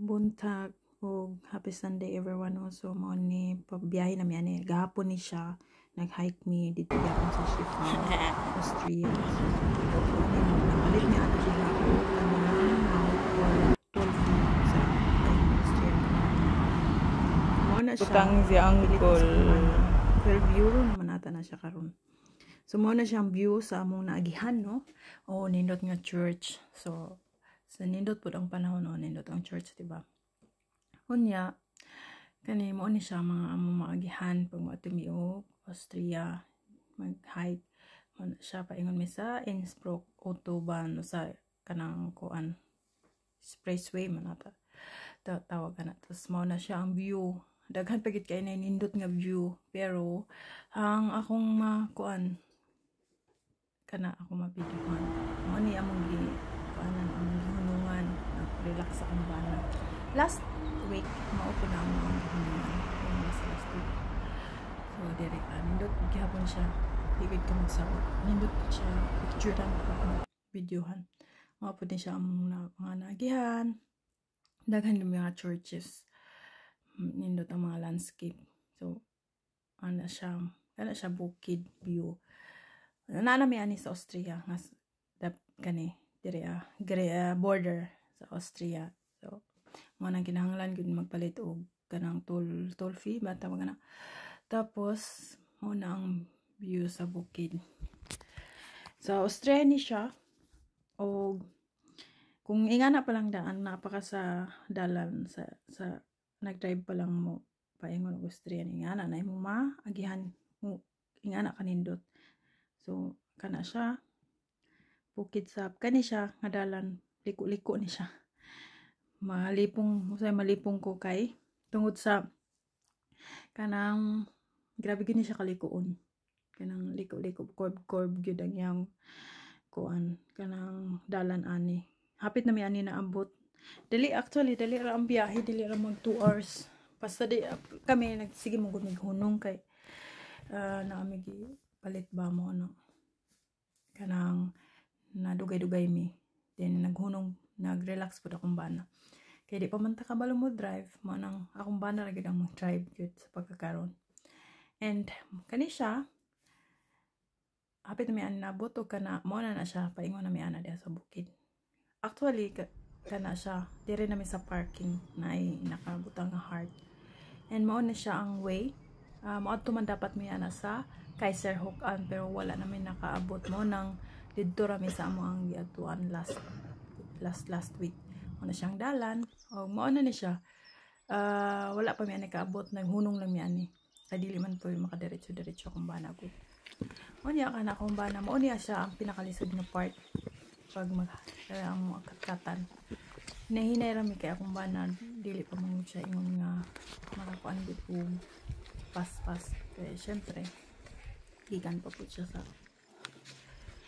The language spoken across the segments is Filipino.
buntag o happy Sunday everyone. So mo ni pabiyahe na mi ani gahapon ni siya nag-hike mi dito gyapon sa Schiphol, Austria. So ani napalit mi ana diha o kanang for 12 sa Austria. Mo na siya Utang si uncle. 12 euro naman ata na siya karon. So mo na siyang view sa among naagihan no. O nindot nga church. So sa nindot po ang panahon no, nindot ang church, diba? Unya, kani mo ni siya mga among maagihan pag matumiog, Austria, mag-hike. Mo siya paingon mi sa Innsbruck Autobahn sa kanang kuan expressway man ata. Tawag na. Tapos mo na siya ang view. Daghan pagit kay na nindot nga view, pero ang akong kuan kana ako mapidyohan. Mo ni among kuanan among hunungan, relax sa kumbana. Last week maupo na ang mga hunungan. Last week. So dire nindot gihapon siya. Tigid ka magsabot. Nindot siya picturean videohan. Maupo din siya ang mga nagihan. Daghan yung mga churches. Nindot ang mga landscape. So ana siya bukid view. Nanami ani sa Austria nga kani dire border sa Austria. So mo nang kinahanglan gud magpalit og kanang toll fee bata mga na. Tapos mo na ang view sa bukid. Sa Austria ni siya og kung ingana pa lang daan napaka sa dalan sa nag-drive pa lang mo paingon og Austria ni ingana na imo maagihan mo ingana kanindot. So kana siya bukid sa kani siya nga dalan liko-liko ni siya. Malipong ko kay tungod sa kanang grabe gini siya kalikuon. Kanang liko-liko curve gyud ang yang kuan kanang dalan ani. Hapit na mi ani naabot. Dili ra ang biyahe, dili ra mag 2 hours. Basta di kami nagsige mo gud hunong kay naami palit ba mo no kanang nadugay-dugay mi then nag-relax pud akong bana kay di pa man ta kabalo mo drive mo nang akong bana ra gid ang mag-drive gyud sa pagkakaron. And kani siya hapit na mi ani nabot og kana mo na siya paingon na mi ana diha sa bukid. Actually kana siya dire na mi sa parking na ay nakabutang nga heart. And mao na siya ang way moadto man dapat mi ana sa Kaiserhoek pero wala namin nakaabot mo nang didto ra mi sa amo ang giadtuan last week. Mo na siyang dalan og mao na ni siya wala pa mi ani kaabot, naghunong lang mi ani kay dili man po makadiretso kung bana ko. Mo niya kana kung bana mo niya siya ang pinakalisod na part pag ang katkatan. Hinahinay ra mi kay akong bana dili pa man siya ingon nga makakuan gid og pas kay syempre gikan pa po siya sa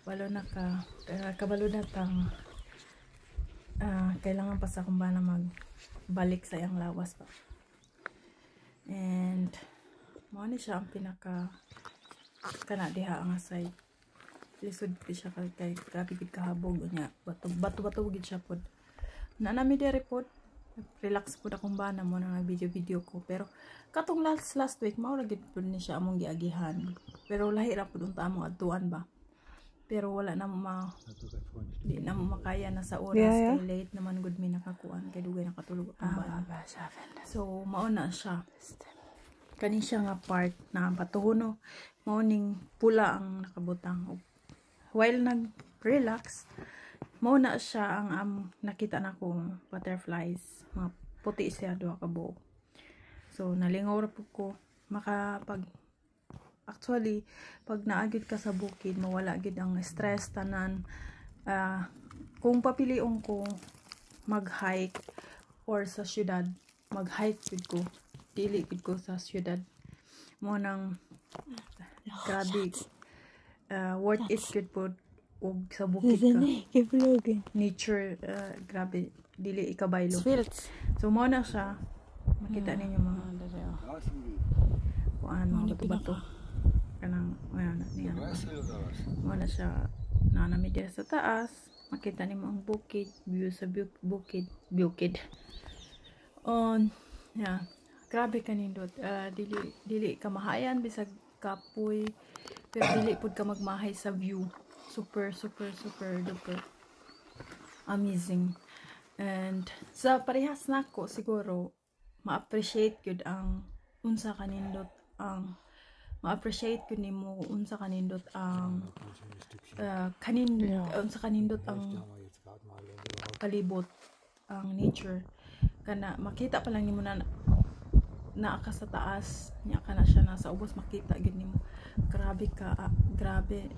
walo na kabalo na tang kailangan pa sa akong bana magbalik sa iyang lawas pa. And mao ni siya ang pinaka kana diha nga side lisod pa siya kay grabe gid kahabog nya bato gid siya pod na nami diri pod relax pod akong bana mo nang nag-video ko pero katong last week mao ra gid pod ni siya among giagihan pero lahi ra pod unta among adtuan ba pero wala na di na mo makaya na sa oras kay late naman gud mi nakakuan kay dugay nakatulog akong bana. So mao na siya kani siya nga part na patuhono mao ning pula ang nakabutang while nag-relax mao na siya ang nakita na kong butterflies mga puti siya duha ka buok. So nalingaw ra pud ko actually pag naagid ka sa bukid mawala gid ang stress tanan. Kung papilion ko mag-hike or sa syudad mag-hike gid ko dili gid ko sa syudad mo nang grabe worth it gid po og sa bukid ka nature grabe dili ikabaylo. So mo na siya makita ninyo mga kuan mga bato kanang niya mo na siya nanami diha sa taas makita nimo ang bukid view sa bukid on yeah, grabe kanindot. Dili ka mahayan bisag kapoy, pero dili pud ka magmahay sa view. Super duper amazing. And sa parehas nako siguro ma-appreciate gyud ang unsa kanindot ang ma-appreciate gyud nimo unsa kanindot ang unsa kanindot ang palibot, ang nature, kana makita pa lang nimo na ka sa taas nya kana siya nasa ubos, makita gyud nimo. Grabe ka, grabe.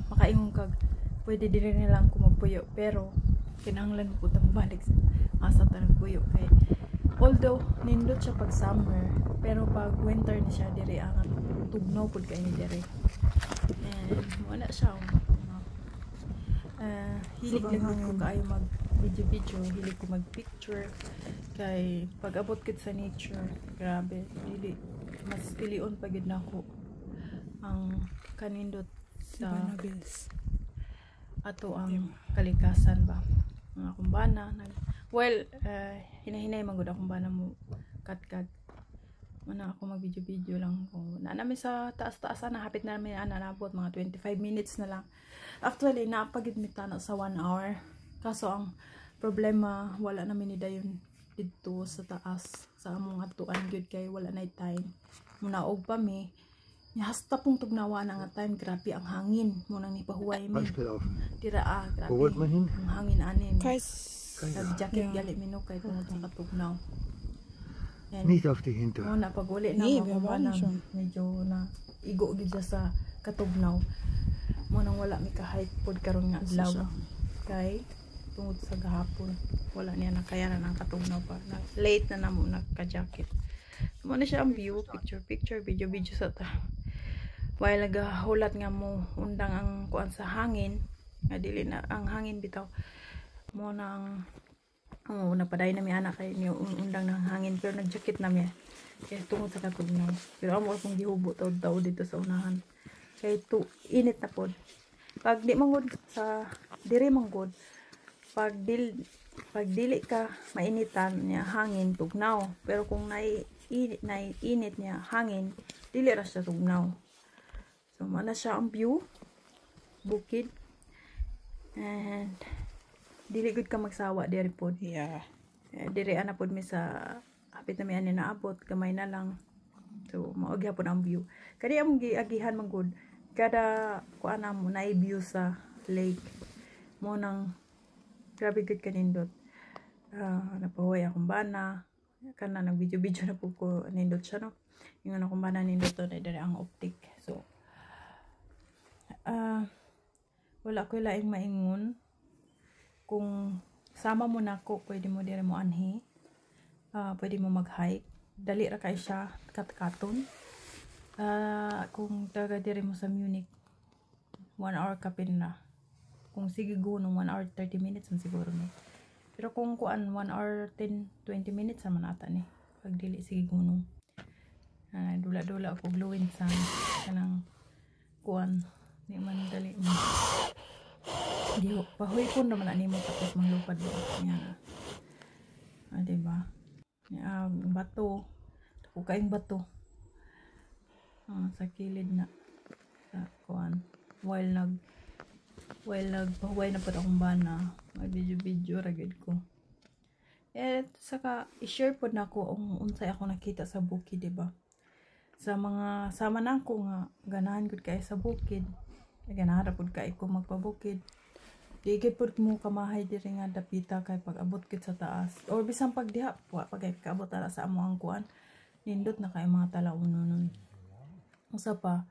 Makaingon kag pwede dili nilang kumagpuyo, pero kinahanglan mo putang balik sa asa ta nagpuyo kay although nindot siya pag summer, pero pag winter ni siya diri ang tugnaw pud kay ni diri. And wala siya hilig lang ko kaayo mag video, hilig ko mag picture kay pag abot gid sa nature, grabe, dili mas pilion pa gid nako ang kanindot sa ato ang kalikasan ba, mga kumbana hinahinay man gud akong bana mo kat mana ako mag video lang kung naami sa taas-taas na hapit na namin nabot mga 25 minutes na lang. Actually napagid mi tana sa 1 hour, kaso ang problema wala namin ni dayon dito sa taas sa among atuan gyud kay wala na time munaog pa mi hasta pong tugnawa na nga time. Grabe ang hangin mo nang nipahuway mi tira grabe ang hangin anin nag-jacket gali mino kay tungod sa katugnaw. Nicht auf die Hinter. Na pag uli na medyo na igo gid sa katugnaw mo nang wala mi ka-hike pod karon nga adlaw kay tungod sa gahapon wala niya nakayanan ang katugnaw pa na late na namo nagka-jacket. Mo na siya ang view, picture video sa ta while nagahulat nga mo undang ang kuan sa hangin nga dili na ang hangin bitaw mo nang napaday na mi anak kay ni undang ng hangin, pero nag-jacket na mi kay tungod sa katugnaw. Pero amo akong gihubo taw dito sa unahan kay init na pod. Pag di manggod sa diri manggod pag dili ka mainitan niya hangin tugnaw, pero kung init niya hangin dili ra siya tugnaw. So mana siya ang view, bukid, and dili gud ka magsawa diri pod. Diri ana pod mi sa hapit na mi ani naabot, gamay na lang. So mao gyapon ang view. Kadi among giagihan man gud kada kuan mo na view sa lake. Mo nang grabe gud kanindot. Napahuway akong bana kana nag video na po ko nindot siya no. Ingon akong bana nindot to diri ang optic. So wala ko laing maingon. Kung sama mo nako pwede mo diri mo anhi, pwede mo mag-hike, dali ra kay siya katkaton. Kung taga diri mo sa Munich 1 hour ka pin na, kung sige go nung 1 hour 30 minutes man siguro ni, pero kung kuan 1 hour 10-20 minutes naman ata ni pag dili sige go nung dula ako glowing sa kanang kuan di man dali mo di pahoy po naman ani mo tapos manglupad mo niya. Diba? Bato. Kaing bato. Sa kilid na. Sa kuan. While pahuway na po akong bana. Mag-video ragid ko. Saka i-share po na ko ang unsay ako nakita sa bukid, diba? Sa mga sama na ko nga ganahan gud kay sa bukid. Ganahan pud kay ko magpabukid. Digid pod mo kamahay diri nga dapita kay pag abot gid sa taas or bisan pag diha pag kaabot ala sa amo ang kuan nindot na kay mga talaunon. Usa pa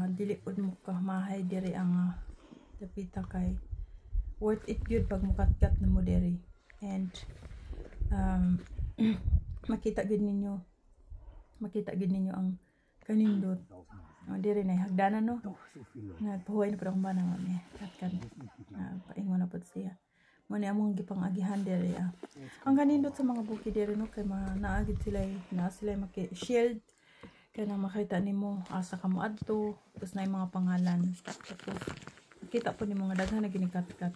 dili pod mo kamahay diri ang dapita kay worth it gyud pag mukatkat na mo diri. And makita gid ninyo ang kanindot. Diri na hagdanan no. Nagpahuway na pud akong bana nga katkan. Paingon na pud siya. Mo ni among gipangagihan diri. Ang kanindot sa mga bukid diri no kay naagid sila maki-shield kay na makita nimo asa ka mo adto, tapos na yung mga pangalan. Tapos kita po nimo nga daghan na ginikatkat.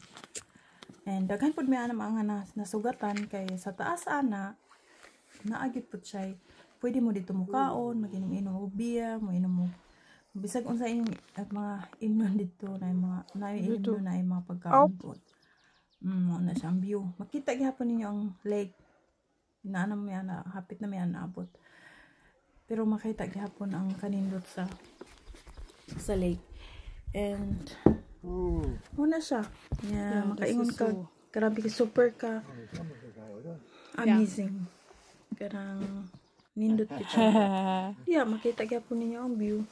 And daghan pud may ana mga nasugatan kay sa taas ana naagit po siya. Pwede mo dito mukaon, mag-inom-inom og beer, mo inom mo bisag unsa inyong mga inom dito na yung mga naiinom na yung mga pagkaon po. Na siyang view. Makita gihapon ninyo ang lake. Inaanam mo yan, hapit na may naabot. Pero makita gihapon ang kanindot sa lake. And muna siya. Yeah, makaingon ka. Grabe ka, super ka. Amazing. Karang nindot ko siya. Yeah, makita gihapon ninyo ang view.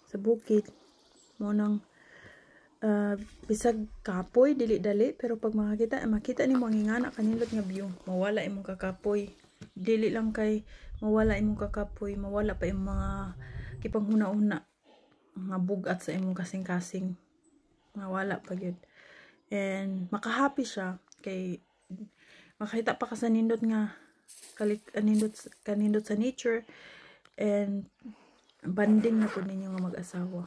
Sa bukid. Munang bisag kapoy dili-dali, pero pag makita nimo ang ingana kanindot nga view, mawala imong kakapoy. Dili lang kay mawala imong kakapoy, mawala pa imong mga kipanghuna-una nga bugat sa imong kasing-kasing. Mawala pa gyud. And makahappy siya kay makita pa ka sa nindot nga kanindot sa nature, and banding na po ninyo nga mag-asawa.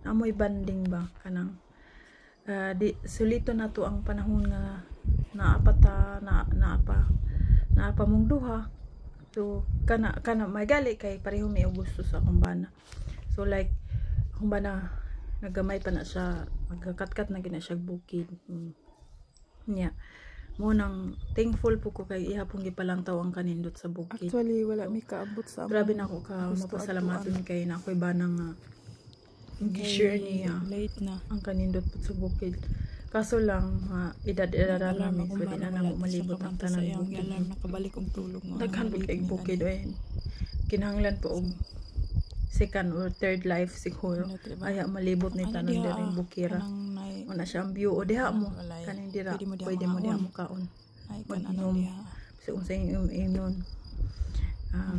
Amoy banding ba kanang sulito na to ang panahon nga naapa mong duha. So kana may gali kay pareho may gusto sa akong bana. So like akong bana nagamay pa na siya, magkakatkat na gina siya bukid. Yeah. Mo nang thankful po ko kay ihapon gipalang taw ang kanindot sa bukid. Actually wala mi kaabot sa grabe na ako ka mapasalamaton kay na ako'y banang nga gi-share niya late na ang kanindot po sa bukid. Kaso lang edad namin, so di na namo malibot ang tanan bukid. Alarm nakabalik og tulog mo. Daghan po kay bukid oy. Kinahanglan po og second or third life siguro. Aya malibot ni tanan diri bukira. Una siya ang view o diha mo kaning dira. Pwede mo diha mo kaon. Ay kan ano diha. So unsay inom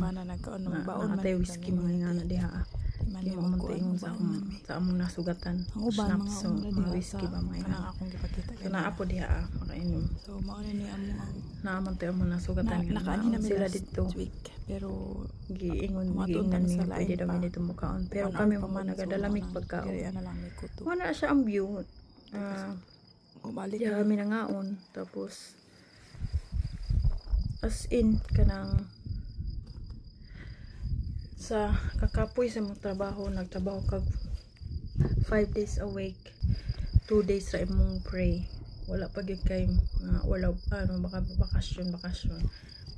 bana nagkaon baon man tay whiskey mga ingana diha. Kaya mamuntaingon sa among nasugatan. Ang uban mga whiskey ba may kanang akong gipakita. Kana apo diha makainom. So mao ni amo ang naamantay mo nasugatan nakaani na sila dito. Pero giingon mi pwede daw mi dito mukaon. Pero kami mo nagadalamig pagkaon. Wala siya ang view. Bumalik kami nangaon tapos as in kanang sa kakapoy sa mong trabaho, nagtrabaho kag 5 days a week, 2 days ra imong pray, wala pa gyud kay wala baka bakasyon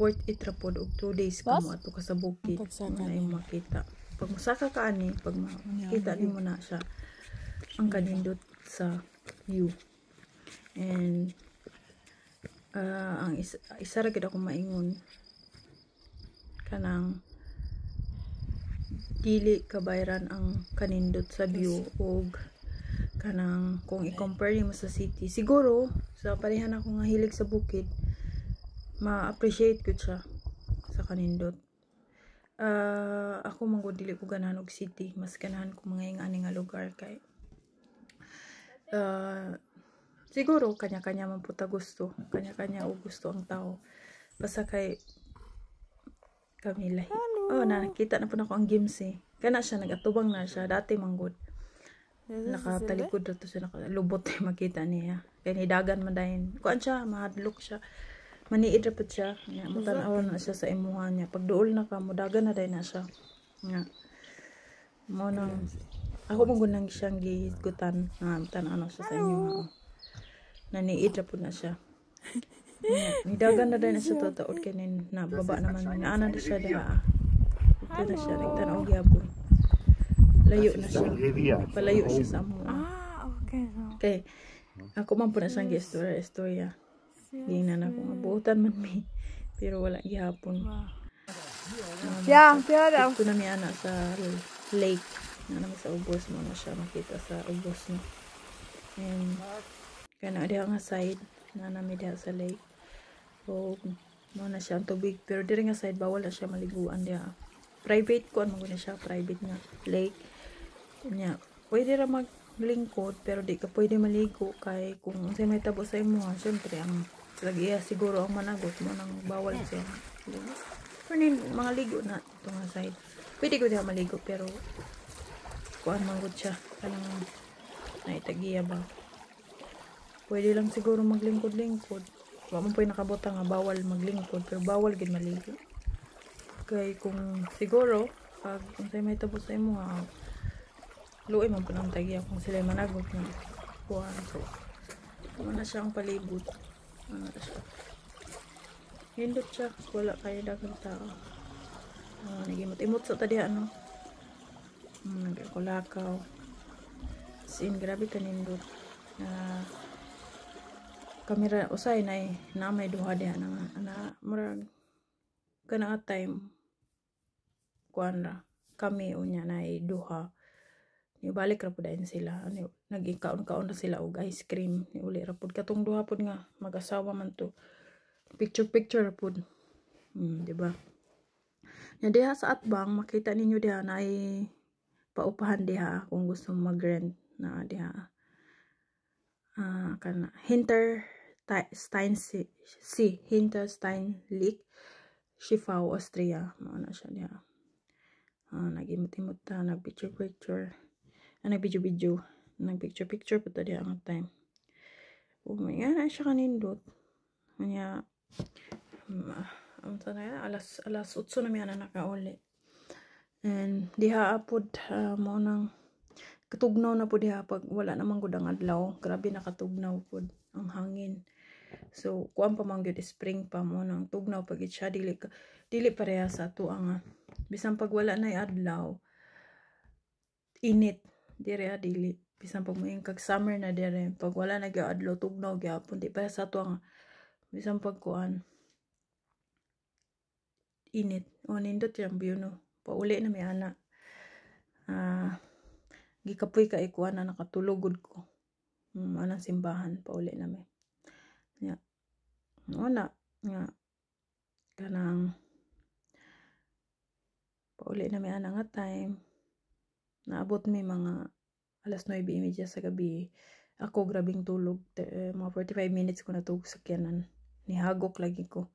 worth it ra pod og 2 days kamo ato ka sa bukid na imong makita. Pag musaka ka ani, pag makita nimo na siya ang kanindot sa view. And ang isa ra gid ako maingon kanang dili kabayran ang kanindot sa view og kanang kung i-compare mo sa city. Siguro sa parehan ako nga hilig sa bukid, ma-appreciate ko siya sa kanindot. Ako manggod dili ko ganahan og city, mas ganahan ko mga ingani nga lugar kay siguro kanya-kanya man puta gusto, kanya-kanya og gusto ang tao. Basta kay kami lahi. Nakita na po na ko ang Gimsi. Kana siya, nagatubang na siya. Dati manggod. Nakatalikod na to siya. Nakalubot makita niya. Kaya nidagan man dahil. Kuan siya, mahadlok siya. Maniid na po siya. Mutanawan na siya sa imuhan niya. Pag dool na ka, mudagan na dahil na siya. Ako manggod nang siyang gihigutan. Mutanawan siya sa imuhan. Naniid na po na siya. Nidagan na dahil na siya tataod. Kaya nababa naman. Naana na siya diha. Ito na siya, nagtanaw gyapon. Layo na siya. Palayo siya sa amo. Okay. Ako man po na siyang istorya. Hindi na ako mabuhutan man may. Pero wala gyapon. Ito na may anak sa lake. Na naman sa ubos mo na siya makita sa ubos mo. And kaya na diha nga side na namin diha sa lake. So mo na siya ang tubig. Pero diri nga side bawal na siya maliguan diha. Private ko ano na siya, private nga lake niya. Pwede ra maglingkod pero di ka pwede maligo kay kung unsay may tabo sa imo, syempre ang lagi siguro ang managot mo nang bawal siya. Pero mga ligo na ito nga side. Pwede ko diha maligo pero kuan manggod siya kanang naitagiya ba. Pwede lang siguro maglingkod-lingkod Wa man po'y nakabutang nga bawal maglingkod, pero bawal gid maligo. Kay kung siguro pag kung say may tabo sa imo nga luoy man po ng tagya kung sila managot nga kuhan. So na siyang palibot. Ano na siya. Hindot siya. Wala kayo dagang tao. Nagimot-imot sa tadi ano. Nagkulakaw. Sin grabe kanindot. Kamera usay na may duha diha na murag kana time kuan ra kami unya na duha. Ni balik ra pud dayon sila. Nagikaon-kaon ra sila og ice cream. Ni uli ra pud katong duha pud nga mag-asawa man to. Picture ra pud. Di ba? Nya diha sa Atbang makita ninyo diha na ay paupahan diha kung gusto mag-rent na diha. Kana Hinterstein Lake Schifau, Austria. Mao na siya diha. Nagimot-imot ta, nagpicture. Nagvideo. Nagpicture po ta diha ang time. Yan na siya kanindot. Kanya alas 8 na may nakauli. And diha apod mo nang katugnaw na po diha pag wala namang gud ang adlaw. Grabe nakatugnaw pod ang hangin. So kuan pa man gyud spring pa mo nang tugnaw pag siya dili pareha sa ato ang bisan pag wala nay adlaw init dire dili bisan pag moing kag summer na dire pag wala na gyud adlaw tugnaw gyapon di pareha sa ato ang bisan pag kuan init nindot yang view no pauli na may ana gikapoy ka ikuan na nakatulogod ko anang simbahan pauli na may nya nga kanang pauli na may ana nga time naabot may mga alas 9:30 sa gabi. Ako grabing tulog mga 45 minutes ko natulog sa kyanan nihagok lagi ko